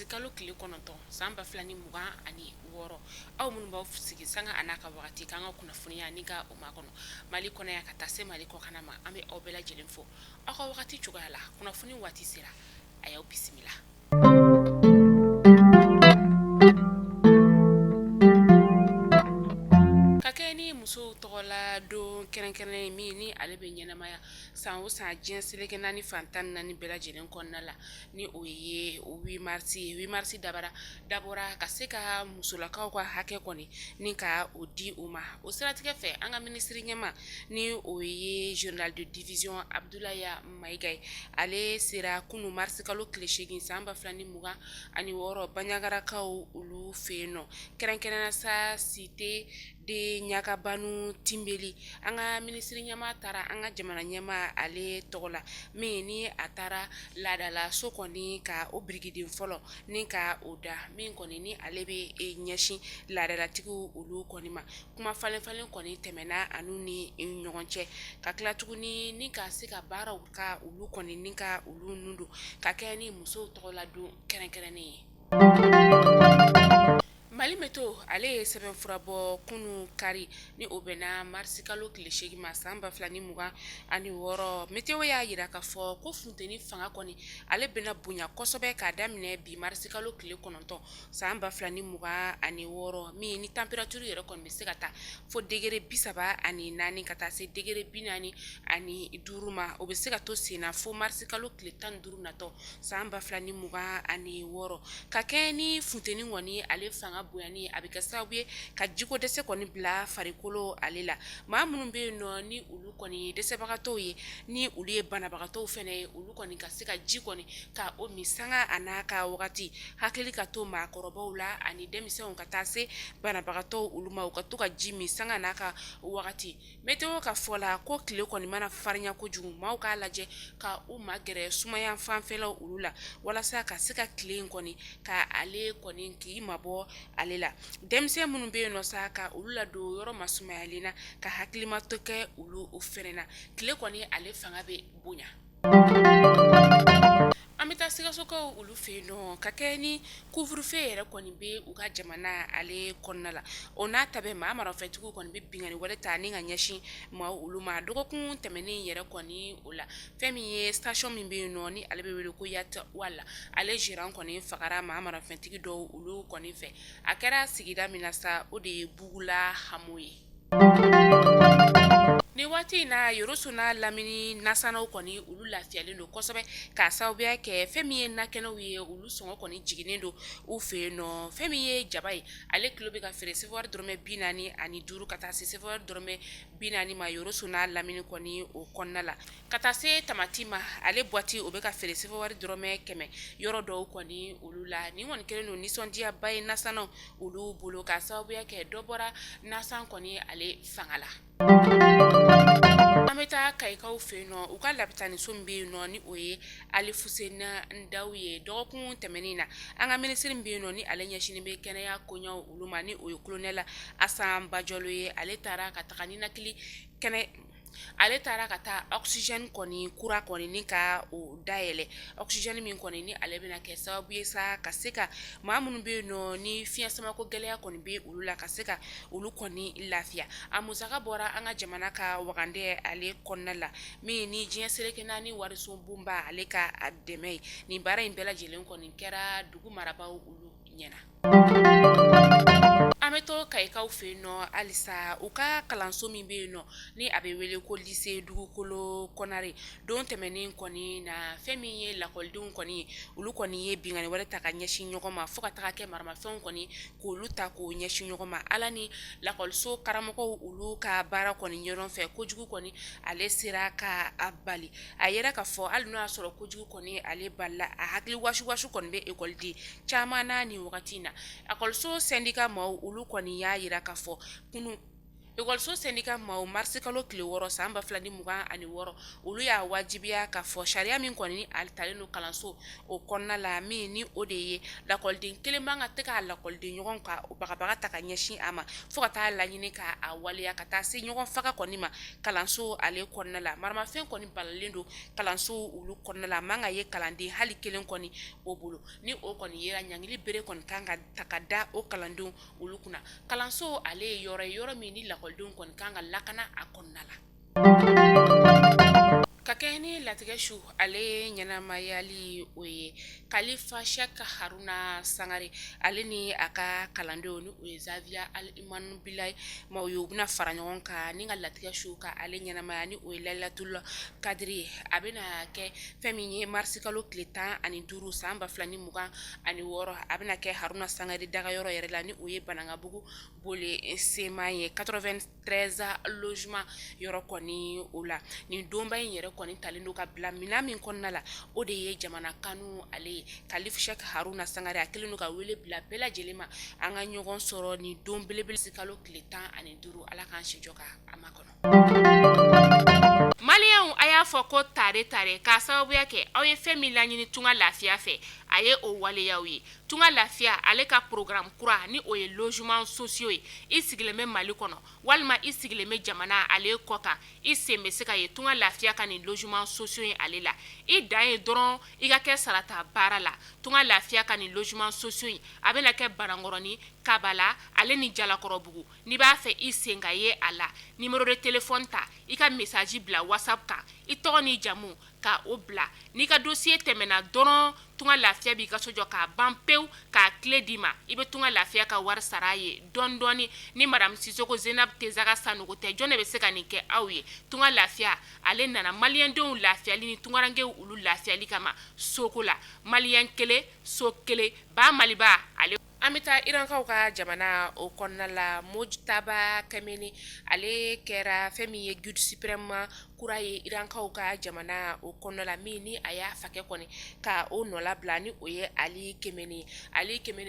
kalo tile kɔnɔntɔn san 2026 aw minnu b'aw sigi sanga a n'a ka wagati k'an ka kunnafoniya ni ka o makɔnɔ Mali kɔnɔ yan ka taa se Mali kɔkan ma an bɛ aw bɛɛ lajɛlen fo aw ka wagati cogoya la kunnafoni waati sera a y'aw bisimila. Ni muso tɔgɔla don kɛrɛnkɛrɛnnen min ni ale bɛ ɲɛnamaya san o san diɲɛ seleke naani fantan naani bɛɛ lajɛlen kɔnɔna la ni o ye 8 mars dabɔra ka se ka musolakaw ka hakɛ kɔni ni ka o di u ma o siratigɛ fɛ an ka minisiri ɲɛma ni o ye journal de division Abdoulaye Mayiga ye ale sera kunu mars kalo tile 8 san 2026 Banyagarakaw olu fɛ yen nɔ kɛrɛnkɛrɛnnenya sa cité de Ɲagabanu Tinbeli an ka minisiri ɲɛma taara an ka jamana ɲɛma ale tɔgɔ la min ni a taara laadala so kɔni ka o birigiden fɔlɔ ni ka o da min kɔni ni ale bɛ ɲɛsin laadalatigiw olu kɔni ma kuma falen kɔni tɛmɛna anu ni ɲɔgɔn cɛ ka tila tuguni ni ka se ka baaraw ka olu kɔni ni ka olu nundo ka kɛ ni musow tɔgɔla don kɛrɛnkɛrɛnnen ye. Mali Meto ale ye sɛbɛnfura bɔ kunu kari ni o bɛna mars kalo tile 8 ma san 2026 Meteo y'a yira ka fɔ ko funteni fanga kɔni ale bɛna bonya kosɛbɛ ka daminɛ bi mars kalo tile 9 san 2026 min ni température yɛrɛ kɔni bɛ se ka taa fo degré 34 ka taa se degré 45 ma o bɛ se ka to senna fo mars kalo tile 15 natɔ san 2026 ka kɛ ni funteni kɔni ale fanga bonyani a bɛ kɛ sababu ye ka jiko dɛsɛ kɔni bila farikolo ale la maa minnu bɛ yen nɔ ni olu kɔni dɛsɛbagatɔw ye ni olu ye banabagatɔw fɛnɛ ye olu kɔni ka se ka ji kɔni ka o mi sanga a n'a ka wagati hakili ka to maakɔrɔbaw la ani denmisɛnw ka taa se banabagatɔw olu ma u ka to ka ji mi sanga a n'a ka wagati Meteo ka fɔ la ko tile kɔni mana farinya kojugu maaw k'a lajɛ ka u magɛrɛ sumaya fanfɛlaw olu la walasa ka se ka tile in kɔni ka ale kɔni k'i mabɔ ale la denmisɛn minnu bɛ yen nɔ sa ka olu la don yɔrɔ masumayalen na ka hakilimato kɛ olu o fɛnɛ na tile kɔni ale fanga bɛ bonya. An bɛ taa Sikasokaw olu fɛ yen nɔ ka kɛ ni couvre-feu yɛrɛ kɔni bɛ u ka jamana ale kɔnɔna la o n'a ta bɛ maa marafɛntigiw kɔni bɛ bingani wale ta ni ka ɲɛsin maa olu ma dɔgɔkun tɛmɛnen yɛrɛ kɔni o la fɛn min ye station min bɛ yen nɔ ni ale bɛ wele ko Yatawala ale gérant kɔni fagara maa marafɛntigi dɔw olu kɔni fɛ a kɛra sigida min na sa o de ye Bugula Hamo ye. Ni waati in na Yoroso n'a Lamini nasanaw kɔni olu lafiyalen don kosɛbɛ ka sababuya kɛ fɛn min ye nakɛnɛw ye olu sɔngɔ kɔni jiginnen don u fɛ yen nɔ fɛn min ye jaba ye ale kilo bɛ ka feere sefuwari dɔrɔmɛ 45 ka taa se sefuwari dɔrɔmɛ 40 ma Yoroso n'a Lamini kɔni o kɔnɔna la ka taa se tamati ma ale boîte o bɛ ka feere sefuwari dɔrɔmɛ 100 yɔrɔ dɔw kɔni olu la ni kɔni kɛlen don nisɔndiyaba ye nasanaw olu bolo ka sababuya kɛ dɔ bɔra nasan kɔni ale fanga la. An bɛ taa Kayikaw fɛ yen nɔ u ka lapitaniso min bɛ yen nɔ ni o ye Ali Fusena Ndaw ye dɔgɔkun tɛmɛnen na an ka minisiri bɛ yen nɔ ni ale ɲɛsinen bɛ kɛnɛya koɲɛw olu ma ni o ye colonel Asan Bajalo ye ale taara ka taga ninakili kɛnɛ ale taara ka taa oxygène kɔni kura kɔni ni ka o dayɛlɛ oxygène min kɔni ni ale bɛna kɛ sababu ye sa ka se ka maa minnu bɛ yen nɔ ni fiɲɛ samako gɛlɛya kɔni bɛ olu la ka se ka olu kɔni lafiya a musaka bɔra an ka jamana ka wagande ale kɔnɔna la min ni diɲɛ seleke naani wariso bonba ale ka a dɛmɛ ye nin baara in bɛɛ lajɛlen kɔni kɛra dugu marabaw olu ɲɛna. An bɛ to Kayikaw fɛ yen nɔ halisa u ka kalanso min bɛ yen nɔ ni a bɛ wele ko lycée Dugukolo Konare don tɛmɛnen kɔni na fɛn min ye lakɔlidenw kɔni ye olu kɔni ye bingani wale ta ka ɲɛsin ɲɔgɔn ma fo ka taga kɛ maramafɛnw kɔni k'olu ta k'o ɲɛsin ɲɔgɔn ma ala ni lakɔliso karamɔgɔw olu ka baara kɔni ɲɔgɔn fɛ kojugu kɔni ale sera ka a bali a yɛrɛ ka fɔ hali n'o y'a sɔrɔ kojugu kɔni ale balila a hakili wasiwasi kɔni bɛ école caman na ni wagati in na ekɔliso syndicat maaw olu kɔni y'a yira ka fɔ kunu ekɔliso sendika maaw marisi kalo tile 6 san 2026 olu y'a wajibiya ka fɔ sariya min kɔni a talen don kalanso o kɔnɔna la min ni o de ye lakɔliden kelen man ka tɛ k'a lakɔliden ɲɔgɔn ka bagabaga ta ka ɲɛsin a ma fo ka taa laɲini k'a waleya ka taa se ɲɔgɔn faga kɔni ma kalanso ale kɔnɔna la maramafɛn kɔni balalen don kalanso olu kɔnɔna la man ka ye kalanden hali kelen kɔni o bolo ni o kɔni yera ɲangili bere kɔni kan ka ta ka da o kalandenw olu kunna kalanso ale ye yɔrɔ min ni lakɔlidenw kɔni kan ka lakana a kɔnɔna la ka kɛ ni latigɛ su ale ɲɛnamayali o ye kalifa shaka haruna sangare ale ni a ka kalandenw ni o ye Xavier Al-Imanu Bilaye maaw ye u bɛna fara ɲɔgɔn kan ni ka latigɛ su ka ale ɲɛnamaya ni o ye Lailatul Kadiri a bɛna kɛ fɛn min ye marisi kalo tile 15 san 2026 a bɛna kɛ haruna sangare dagayɔrɔ yɛrɛ la ni o ye Banangabugu bole sema ye 93 logement yɔrɔ kɔni o la nin donba in yɛrɛ kɔni talen don ka bila mina min kɔnɔna la o de ye jamana kanu ale ye Kalifu Shek Haruna Sangare a kelen don ka wele bila bɛɛ lajɛlen ma an ka ɲɔgɔn sɔrɔ nin don belebele kalo tile 15 ala k'an si jɔ ka a makɔnɔ Maliyɛnw a y'a fɔ ko tare k'a sababuya kɛ aw ye fɛn min laɲini tunga lafiya fɛ a ye o waleyaw ye tunga lafiya ale ka programme kura ni o ye logement sociaux ye i sigilen bɛ Mali kɔnɔ walima i sigilen bɛ jamana ale kɔ kan i sen bɛ se ka ye tunga lafiya ka nin logement sociaux ye ale la i dan ye dɔrɔn i ka kɛ sarata baara la tunga lafiya ka nin logement sociaux ye a bɛna kɛ Banankɔrɔni Kabala ale ni Jalakɔrɔbugu n'i b'a fɛ i sen ka ye a la numéro de téléphone ta i ka message bila WhatsApp kan i tɔgɔ ni jamu ka o bila n'i ka dossier tɛmɛna dɔrɔn tunga lafiya b'i ka so jɔ k'a ban pewu k'a clé d'i ma i bɛ tunga lafiya ka wari sara a ye dɔɔni dɔɔni ni madame Sisoko Zenab Tezaga Sanogo tɛ jɔn de bɛ se ka nin kɛ aw ye tunga lafiya ale nana maliyɛndenw lafiyali ni tungarankew olu lafiyali kama soko la maliyɛn kelen so kelen ba maliba ale an bɛ taa irankaw ka jamana o kɔnɔna la Mojtaba Kameni ale kɛra fɛn min ye guide suprême kura ye irankaw ka jamana o kɔnɔna la min ni a y'a fakɛ kɔni ka o nɔ labila ni o ye Ali Kemeni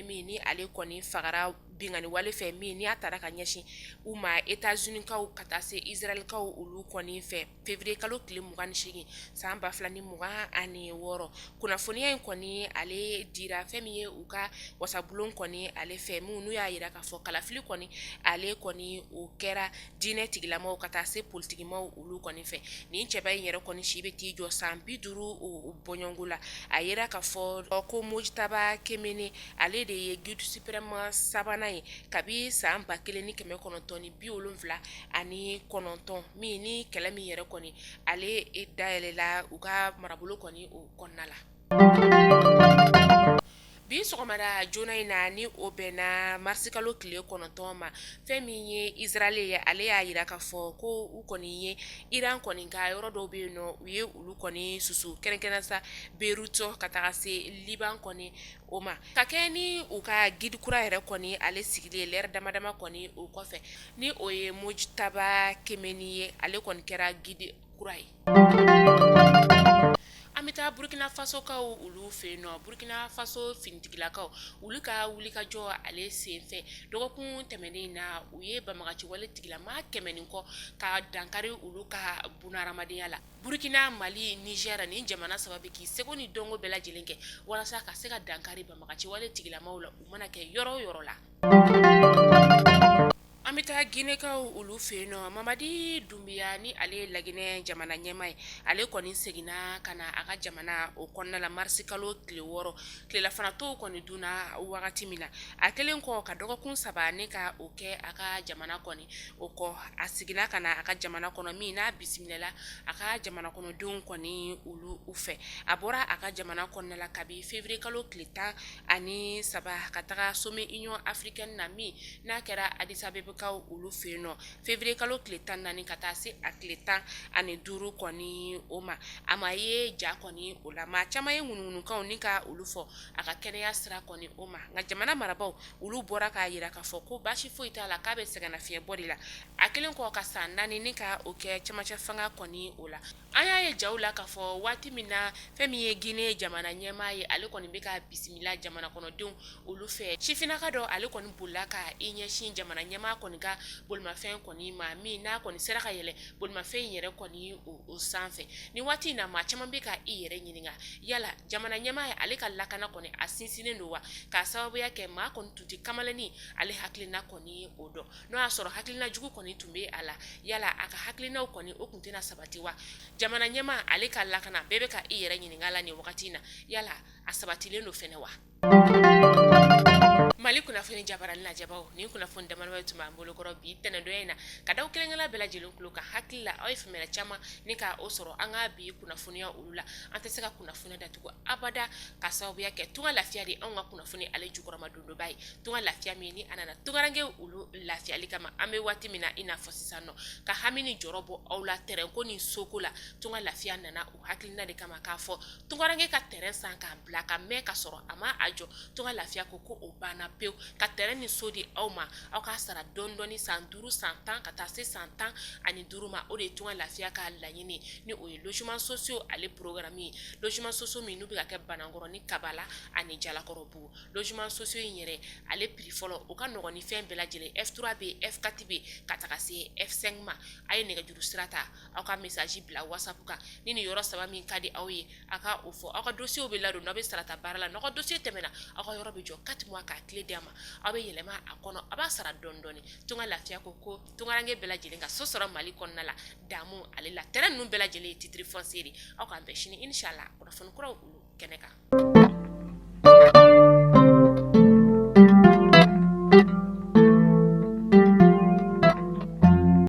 min ni ale kɔni fagara bingani wale fɛ min ni a taara ka ɲɛsin u ma États-Unis kaw ka taa se Israël kaw olu kɔni fɛ février kalo tile 28 san 2026 kunnafoniya in kɔni ale dira fɛn min ye u ka wasabulon kɔni ale fɛ n'u y'a yira k'a fɔ kalafili kɔni ale kɔni o kɛra diinɛ tigilamaw ka taa se politikimaw olu kɔni fɛ nin cɛba in yɛrɛ kɔni si bɛ t'i jɔ san 50 o bɔɲɔngo la a yira k'a fɔ ko Mojtaba Kameni ale de ye guide suprême sabanan ye kabi san 1979 min ni kɛlɛ min yɛrɛ kɔni ale dayɛlɛla u ka marabolo kɔni o kɔnɔna la bi sɔgɔmada joona in na ni o bɛnna marisi kalo tile 9 ma fɛn min ye Israël ye ale y'a yira k'a fɔ ko u kɔni ye Iran kɔni ka yɔrɔ dɔw bɛ yen nɔ u ye olu kɔni susu kɛrɛnkɛrɛnnenya sa Beirut ka taga se Liban kɔni o ma ka kɛ ni u ka guide kura yɛrɛ kɔni ale sigilen l'heure damadama kɔni o kɔfɛ ni o ye Mojtaba Kameni ye ale kɔni kɛra guide kura ye an bɛ taa Burkina Faso kaw olu fɛ yen nɔ Burkina Faso finitigilakaw olu ka wulikajɔ ale senfɛ dɔgɔkun tɛmɛnen na u ye banbagaci wale tigilama 100 kɔ ka dankari olu ka bunahadamadenya la Burkina Mali Niger ni jamana saba bɛ k'i seko ni dɔnko bɛɛ lajɛlen kɛ walasa ka se ka dankari banbagaci wale tigilamaw la u mana kɛ yɔrɔ o yɔrɔ la an bɛ taa Ginekaw olu fɛ yen nɔ Mamadi Dumbuya ni ale ye Laginɛ jamana ɲɛmaa ye ale kɔni seginna ka na a ka jamana o kɔnɔna la marisi kalo tile 6 tilefanatɔw kɔni dunna wagati min na a kelen kɔ ka dɔgɔkun 3 ne ka o kɛ a ka jamana kɔni o kɔ a seginna ka na a ka jamana kɔnɔ min n'a bisimilala a ka jamana kɔnɔdenw kɔni olu fɛ a bɔra a ka jamana kɔnɔna la kabi février kalo tile 13 ka taga sommet Union africaine na min n'a kɛra Addis Abeba kaw olu fɛ yen nɔ février kalo tile 14 ka taa se a tile 15 kɔni o ma a ma ye ja kɔni o la maa caman ye ŋunuŋunukanw ni ka olu fɔ a ka kɛnɛya sira kɔni o ma nka jamana marabaw olu bɔra k'a yira k'a fɔ ko baasi foyi t'a la k'a bɛ sɛgɛnnafiɲɛbɔ de la a kelen kɔ ka san 4 ni ka o kɛ cɛmancɛ fanga kɔni o la an y'a ye jaw la k'a fɔ waati min na fɛn min ye Guinée jamana ɲɛmaa ye ale kɔni bɛ ka bisimila jamana kɔnɔdenw olu fɛ sifinaka dɔ ale kɔni bolila ka i ɲɛsin jamana ɲɛmaa kɔni ka bolimafɛn kɔni ma min n'a kɔni sera ka yɛlɛ bolimafɛn yɛrɛ kɔni o sanfɛ ni waati in na maa caman bɛ ka i yɛrɛ ɲininka yala jamana ɲɛmaa ale ka lakana kɔni a sinsinnen don wa k'a sababuya kɛ maa kɔni tun tɛ kamalenni ale hakilina kɔni o dɔn n'o y'a sɔrɔ hakilina jugu kɔni tun bɛ a la yala a ka hakilinaw kɔni o tun tɛna sabati wa jamana ɲɛmaa ale ka lakana bɛɛ bɛ ka i yɛrɛ ɲininka la nin wagati in na yala a sabatilen don fɛnɛ wa Mali kunnafoni jabarani lajabaw ni kunnafoni damadɔ tun b'an bolo kɔrɔ bi tɛnɛndɔ in na ka da kelenkelen bɛɛ lajɛlen kulo kan hakili la aw ye faamuya caman ni ka o sɔrɔ an ka bi kunnafoniya olu la an tɛ se ka kunnafoniya datugu abada ka sababuya kɛ tunga lafiya de anw ka kunnafoni ale jukɔrɔma dondoba ye tunga lafiya min ni a nana tungarange olu lafiyali kama an bɛ waati min na i n'a fɔ sisan nɔ ka hami ni jɔrɔ bɔ aw la tɛrɛnko ni soko la tunga lafiya nana u hakilina de kama k'a fɔ tungarange ka tɛrɛn san k'a bila ka mɛn ka sɔrɔ a ma a jɔ tunga lafiya ko o banna pewu ka tɛrɛn ni so di aw ma aw ka sara dɔɔni san 5 san 10 ka taa se san 15 ma o de ye tunga lafiya ka laɲini ni o ye logement sociaux ale programme ye logement sociaux min n'u bɛ ka kɛ Banankɔrɔ ni Kabala ani Jalakɔrɔbugu logement sociaux in yɛrɛ ale prix fɔlɔ o ka nɔgɔn ni fɛn bɛɛ lajɛlen F3 bɛ F4 bɛ ka taga se F5 ma a ye nɛgɛjuru sira ta aw ka message bila WhatsApp kan ni nin yɔrɔ saba min ka di aw ye a ka o fɔ aw ka dossier bɛ ladon n'aw bɛ sarata baara la n'aw ka dossier tɛmɛna aw ka yɔrɔ bɛ jɔ 4 mois k'a tile d'a ma aw bɛ yɛlɛma a kɔnɔ a b'a sara dɔɔni tunga lafiya ko tungarange bɛɛ lajɛlen ka so sɔrɔ Mali kɔnɔna la damu ale la terrain ninnu bɛɛ lajɛlen ye titre foncier de aw k'an bɛn sini inshallah kunnafoni kuraw olu kɛnɛ kan